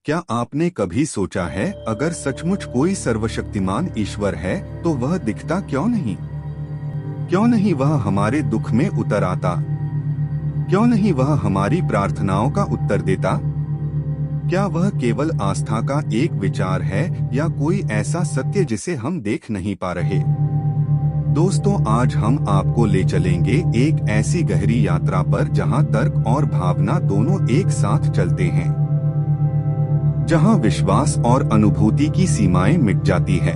क्या आपने कभी सोचा है अगर सचमुच कोई सर्वशक्तिमान ईश्वर है तो वह दिखता क्यों नहीं? क्यों नहीं वह हमारे दुख में उतर आता? क्यों नहीं वह हमारी प्रार्थनाओं का उत्तर देता? क्या वह केवल आस्था का एक विचार है या कोई ऐसा सत्य जिसे हम देख नहीं पा रहे? दोस्तों, आज हम आपको ले चलेंगे एक ऐसी गहरी यात्रा पर जहां तर्क और भावना दोनों एक साथ चलते हैं, जहां विश्वास और अनुभूति की सीमाएं मिट जाती है।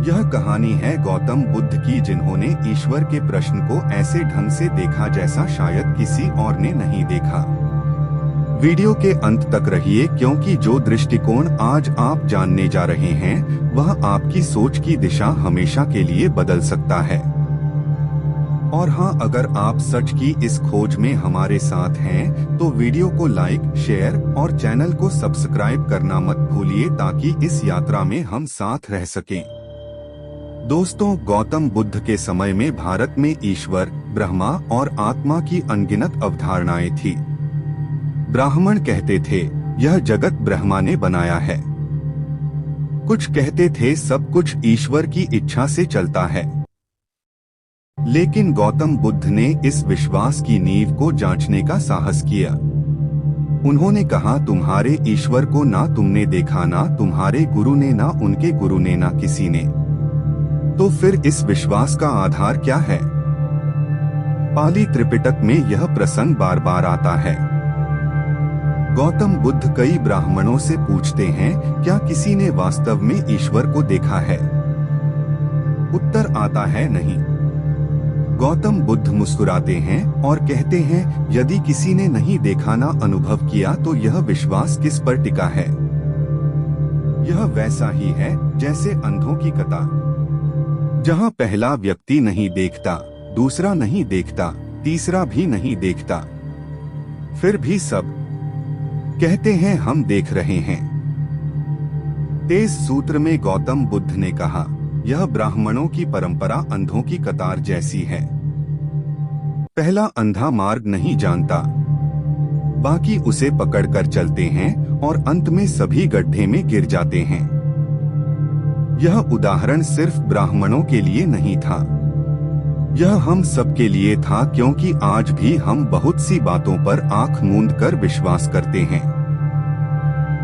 यह कहानी है गौतम बुद्ध की, जिन्होंने ईश्वर के प्रश्न को ऐसे ढंग से देखा जैसा शायद किसी और ने नहीं देखा। वीडियो के अंत तक रहिए, क्योंकि जो दृष्टिकोण आज आप जानने जा रहे हैं वह आपकी सोच की दिशा हमेशा के लिए बदल सकता है। और हाँ, अगर आप सच की इस खोज में हमारे साथ हैं तो वीडियो को लाइक, शेयर और चैनल को सब्सक्राइब करना मत भूलिए, ताकि इस यात्रा में हम साथ रह सकें। दोस्तों, गौतम बुद्ध के समय में भारत में ईश्वर, ब्रह्मा और आत्मा की अनगिनत अवधारणाएं थी। ब्राह्मण कहते थे यह जगत ब्रह्मा ने बनाया है। कुछ कहते थे सब कुछ ईश्वर की इच्छा से चलता है। लेकिन गौतम बुद्ध ने इस विश्वास की नींव को जांचने का साहस किया। उन्होंने कहा, तुम्हारे ईश्वर को ना तुमने देखा, ना तुम्हारे गुरु ने, ना उनके गुरु ने, ना किसी ने। तो फिर इस विश्वास का आधार क्या है? पाली त्रिपिटक में यह प्रसंग बार बार आता है। गौतम बुद्ध कई ब्राह्मणों से पूछते हैं, क्या किसी ने वास्तव में ईश्वर को देखा है? उत्तर आता है, नहीं। गौतम बुद्ध मुस्कुराते हैं और कहते हैं, यदि किसी ने नहीं देखा, ना अनुभव किया, तो यह विश्वास किस पर टिका है? यह वैसा ही है जैसे अंधों की कतार, जहां पहला व्यक्ति नहीं देखता, दूसरा नहीं देखता, तीसरा भी नहीं देखता, फिर भी सब कहते हैं हम देख रहे हैं। तेज सूत्र में गौतम बुद्ध ने कहा, यह ब्राह्मणों की परंपरा अंधों की कतार जैसी है। पहला अंधा मार्ग नहीं जानता, बाकी उसे पकड़कर चलते हैं और अंत में सभी गड्ढे में गिर जाते हैं। यह उदाहरण सिर्फ ब्राह्मणों के लिए नहीं था, यह हम सब के लिए था, क्योंकि आज भी हम बहुत सी बातों पर आंख मूंद कर विश्वास करते हैं।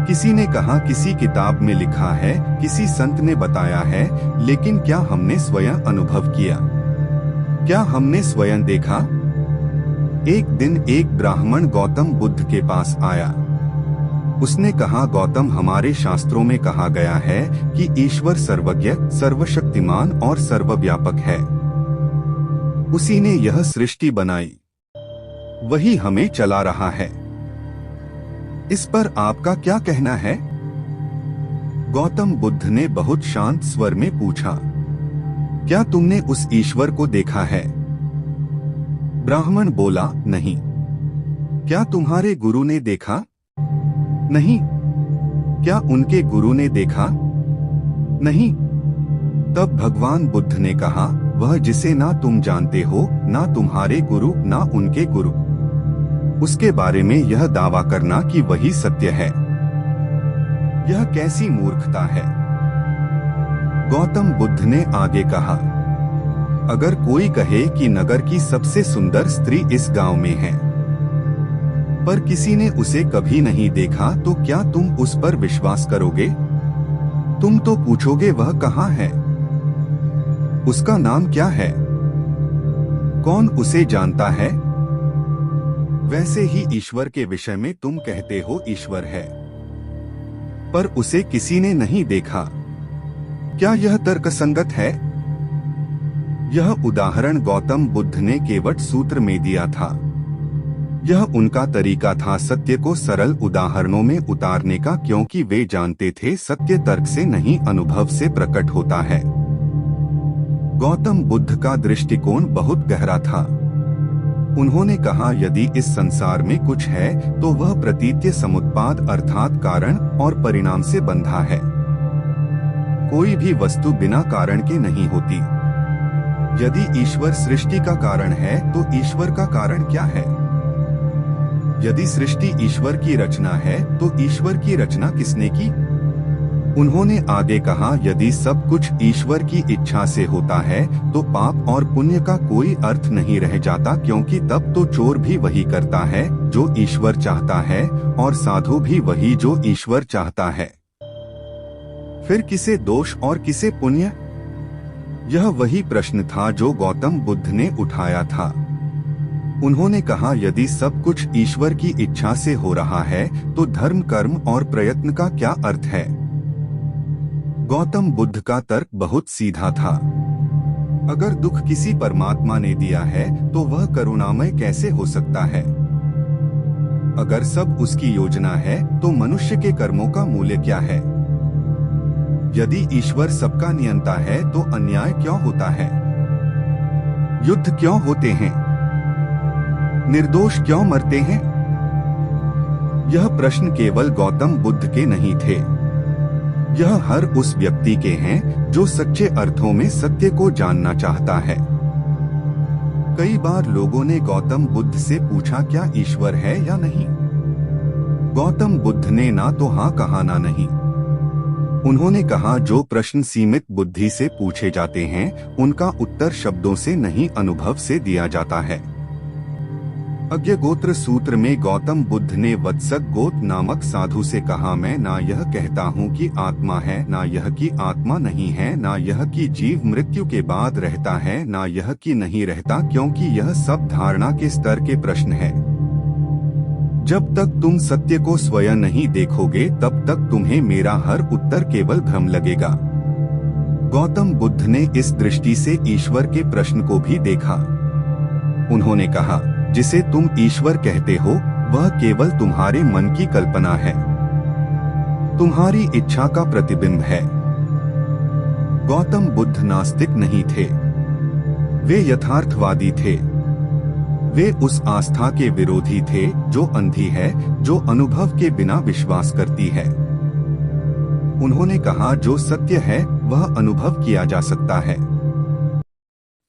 किसी ने कहा, किसी किताब में लिखा है, किसी संत ने बताया है, लेकिन क्या हमने स्वयं अनुभव किया? क्या हमने स्वयं देखा? एक दिन एक ब्राह्मण गौतम बुद्ध के पास आया। उसने कहा, गौतम, हमारे शास्त्रों में कहा गया है कि ईश्वर सर्वज्ञ, सर्वशक्तिमान और सर्वव्यापक है। उसी ने यह सृष्टि बनाई, वही हमें चला रहा है। इस पर आपका क्या कहना है? गौतम बुद्ध ने बहुत शांत स्वर में पूछा, क्या तुमने उस ईश्वर को देखा है? ब्राह्मण बोला, नहीं। क्या तुम्हारे गुरु ने देखा? नहीं। क्या उनके गुरु ने देखा? नहीं। तब भगवान बुद्ध ने कहा, वह जिसे ना तुम जानते हो, ना तुम्हारे गुरु, ना उनके गुरु, उसके बारे में यह दावा करना कि वही सत्य है, यह कैसी मूर्खता है? गौतम बुद्ध ने आगे कहा, अगर कोई कहे कि नगर की सबसे सुंदर स्त्री इस गांव में है, पर किसी ने उसे कभी नहीं देखा, तो क्या तुम उस पर विश्वास करोगे? तुम तो पूछोगे, वह कहाँ है? उसका नाम क्या है? कौन उसे जानता है? वैसे ही ईश्वर के विषय में तुम कहते हो ईश्वर है, पर उसे किसी ने नहीं देखा। क्या यह तर्कसंगत है? यह उदाहरण गौतम बुद्ध ने केवट सूत्र में दिया था। यह उनका तरीका था सत्य को सरल उदाहरणों में उतारने का, क्योंकि वे जानते थे सत्य तर्क से नहीं, अनुभव से प्रकट होता है। गौतम बुद्ध का दृष्टिकोण बहुत गहरा था। उन्होंने कहा, यदि इस संसार में कुछ है तो वह प्रतीत्य समुत्पाद अर्थात कारण और परिणाम से बंधा है। कोई भी वस्तु बिना कारण के नहीं होती। यदि ईश्वर सृष्टि का कारण है तो ईश्वर का कारण क्या है? यदि सृष्टि ईश्वर की रचना है तो ईश्वर की रचना किसने की? उन्होंने आगे कहा, यदि सब कुछ ईश्वर की इच्छा से होता है तो पाप और पुण्य का कोई अर्थ नहीं रह जाता, क्योंकि तब तो चोर भी वही करता है जो ईश्वर चाहता है और साधु भी वही जो ईश्वर चाहता है। फिर किसे दोष और किसे पुण्य? यह वही प्रश्न था जो गौतम बुद्ध ने उठाया था। उन्होंने कहा, यदि सब कुछ ईश्वर की इच्छा से हो रहा है तो धर्म, कर्म और प्रयत्न का क्या अर्थ है? गौतम बुद्ध का तर्क बहुत सीधा था। अगर दुख किसी परमात्मा ने दिया है तो वह करुणामय कैसे हो सकता है? अगर सब उसकी योजना है तो मनुष्य के कर्मों का मूल्य क्या है? यदि ईश्वर सबका नियंता है तो अन्याय क्यों होता है? युद्ध क्यों होते हैं? निर्दोष क्यों मरते हैं? यह प्रश्न केवल गौतम बुद्ध के नहीं थे, यह हर उस व्यक्ति के हैं जो सच्चे अर्थों में सत्य को जानना चाहता है। कई बार लोगों ने गौतम बुद्ध से पूछा, क्या ईश्वर है या नहीं? गौतम बुद्ध ने ना तो हाँ कहा ना नहीं। उन्होंने कहा, जो प्रश्न सीमित बुद्धि से पूछे जाते हैं उनका उत्तर शब्दों से नहीं, अनुभव से दिया जाता है। अज्ञगोत्र सूत्र में गौतम बुद्ध ने वत्सक गोत नामक साधु से कहा, मैं ना यह कहता हूँ कि आत्मा है, ना यह कि आत्मा नहीं है, ना यह कि जीव मृत्यु के बाद रहता है, ना यह कि नहीं रहता, क्योंकि यह सब धारणा के स्तर के प्रश्न है। जब तक तुम सत्य को स्वयं नहीं देखोगे तब तक तुम्हें मेरा हर उत्तर केवल भ्रम लगेगा। गौतम बुद्ध ने इस दृष्टि से ईश्वर के प्रश्न को भी देखा। उन्होंने कहा, जिसे तुम ईश्वर कहते हो वह केवल तुम्हारे मन की कल्पना है, तुम्हारी इच्छा का प्रतिबिंब है। गौतम बुद्ध नास्तिक नहीं थे, वे यथार्थवादी थे। वे उस आस्था के विरोधी थे जो अंधी है, जो अनुभव के बिना विश्वास करती है। उन्होंने कहा, जो सत्य है वह अनुभव किया जा सकता है।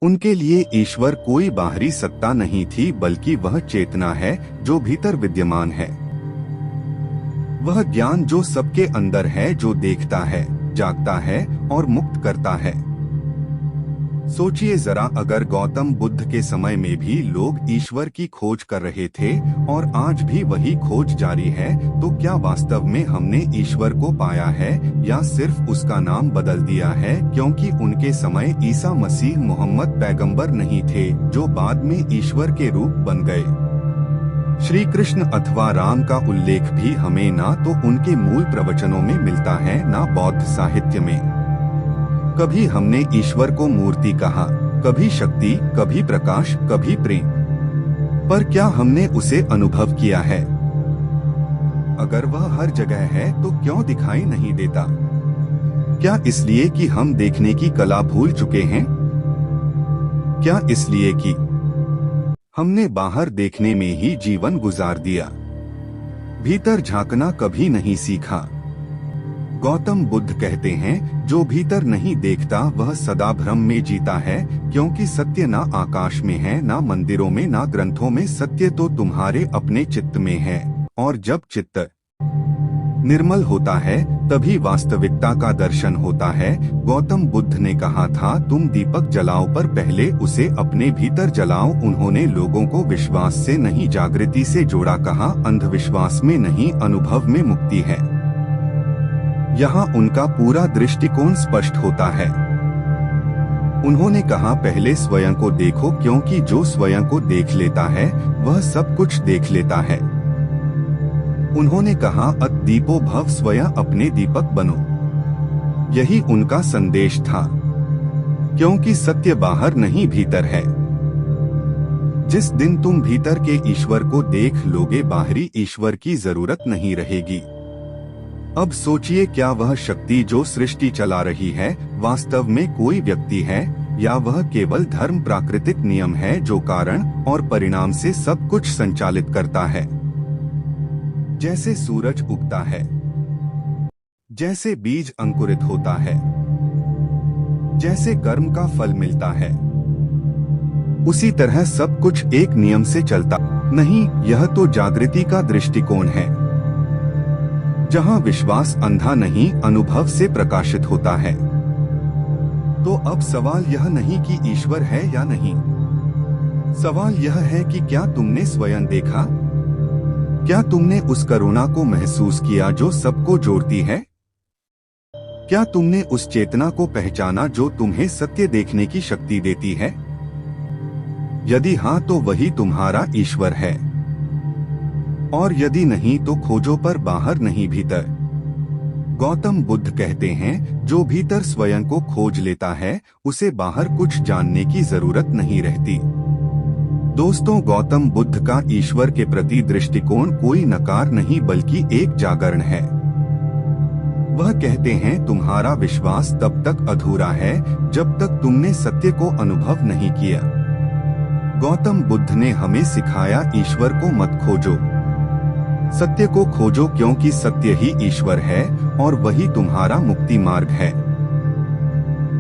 उनके लिए ईश्वर कोई बाहरी सत्ता नहीं थी, बल्कि वह चेतना है जो भीतर विद्यमान है। वह ज्ञान जो सबके अंदर है, जो देखता है, जागता है और मुक्त करता है। सोचिए जरा, अगर गौतम बुद्ध के समय में भी लोग ईश्वर की खोज कर रहे थे और आज भी वही खोज जारी है, तो क्या वास्तव में हमने ईश्वर को पाया है या सिर्फ उसका नाम बदल दिया है, क्योंकि उनके समय ईसा मसीह मोहम्मद पैगंबर नहीं थे जो बाद में ईश्वर के रूप बन गए। श्री कृष्ण अथवा राम का उल्लेख भी हमें ना तो उनके मूल प्रवचनों में मिलता है, ना बौद्ध साहित्य में। कभी हमने ईश्वर को मूर्ति कहा, कभी शक्ति, कभी प्रकाश, कभी प्रेम, पर क्या हमने उसे अनुभव किया है? अगर वह हर जगह है तो क्यों दिखाई नहीं देता? क्या इसलिए कि हम देखने की कला भूल चुके हैं? क्या इसलिए कि हमने बाहर देखने में ही जीवन गुजार दिया, भीतर झांकना कभी नहीं सीखा? गौतम बुद्ध कहते हैं, जो भीतर नहीं देखता वह सदा भ्रम में जीता है, क्योंकि सत्य ना आकाश में है, ना मंदिरों में, ना ग्रंथों में, सत्य तो तुम्हारे अपने चित्त में है। और जब चित्त निर्मल होता है तभी वास्तविकता का दर्शन होता है। गौतम बुद्ध ने कहा था, तुम दीपक जलाओ पर पहले उसे अपने भीतर जलाओ। उन्होंने लोगों को विश्वास से नहीं, जागृति से जोड़ा। कहा, अंधविश्वास में नहीं, अनुभव में मुक्ति है। यहाँ उनका पूरा दृष्टिकोण स्पष्ट होता है। उन्होंने कहा, पहले स्वयं को देखो, क्योंकि जो स्वयं को देख लेता है वह सब कुछ देख लेता है। उन्होंने कहा, अत दीपो भव, स्वयं अपने दीपक बनो। यही उनका संदेश था, क्योंकि सत्य बाहर नहीं भीतर है। जिस दिन तुम भीतर के ईश्वर को देख लोगे, बाहरी ईश्वर की जरूरत नहीं रहेगी। अब सोचिए, क्या वह शक्ति जो सृष्टि चला रही है वास्तव में कोई व्यक्ति है, या वह केवल धर्म, प्राकृतिक नियम है जो कारण और परिणाम से सब कुछ संचालित करता है? जैसे सूरज उगता है, जैसे बीज अंकुरित होता है, जैसे कर्म का फल मिलता है, उसी तरह सब कुछ एक नियम से चलता है। नहीं, यह तो जागृति का दृष्टिकोण है, जहां विश्वास अंधा नहीं अनुभव से प्रकाशित होता है। तो अब सवाल यह नहीं कि ईश्वर है या नहीं, सवाल यह है कि क्या तुमने स्वयं देखा? क्या तुमने उस करुणा को महसूस किया जो सबको जोड़ती है? क्या तुमने उस चेतना को पहचाना जो तुम्हें सत्य देखने की शक्ति देती है? यदि हाँ, तो वही तुम्हारा ईश्वर है, और यदि नहीं तो खोजो, पर बाहर नहीं भीतर। गौतम बुद्ध कहते हैं, जो भीतर स्वयं को खोज लेता है उसे बाहर कुछ जानने की जरूरत नहीं रहती। दोस्तों, गौतम बुद्ध का ईश्वर के प्रति दृष्टिकोण कोई नकार नहीं बल्कि एक जागरण है। वह कहते हैं, तुम्हारा विश्वास तब तक अधूरा है जब तक तुमने सत्य को अनुभव नहीं किया। गौतम बुद्ध ने हमें सिखाया, ईश्वर को मत खोजो, सत्य को खोजो, क्योंकि सत्य ही ईश्वर है और वही तुम्हारा मुक्ति मार्ग है।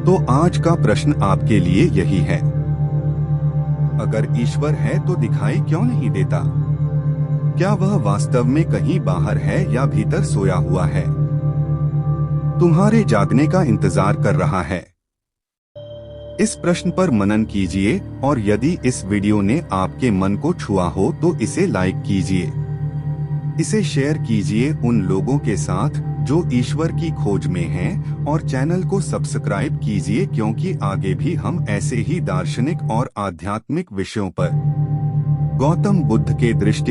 तो आज का प्रश्न आपके लिए यही है, अगर ईश्वर है तो दिखाई क्यों नहीं देता? क्या वह वास्तव में कहीं बाहर है या भीतर सोया हुआ है, तुम्हारे जागने का इंतजार कर रहा है? इस प्रश्न पर मनन कीजिए, और यदि इस वीडियो ने आपके मन को छुआ हो तो इसे लाइक कीजिए, इसे शेयर कीजिए उन लोगों के साथ जो ईश्वर की खोज में हैं, और चैनल को सब्सक्राइब कीजिए, क्योंकि आगे भी हम ऐसे ही दार्शनिक और आध्यात्मिक विषयों पर गौतम बुद्ध के दृष्टि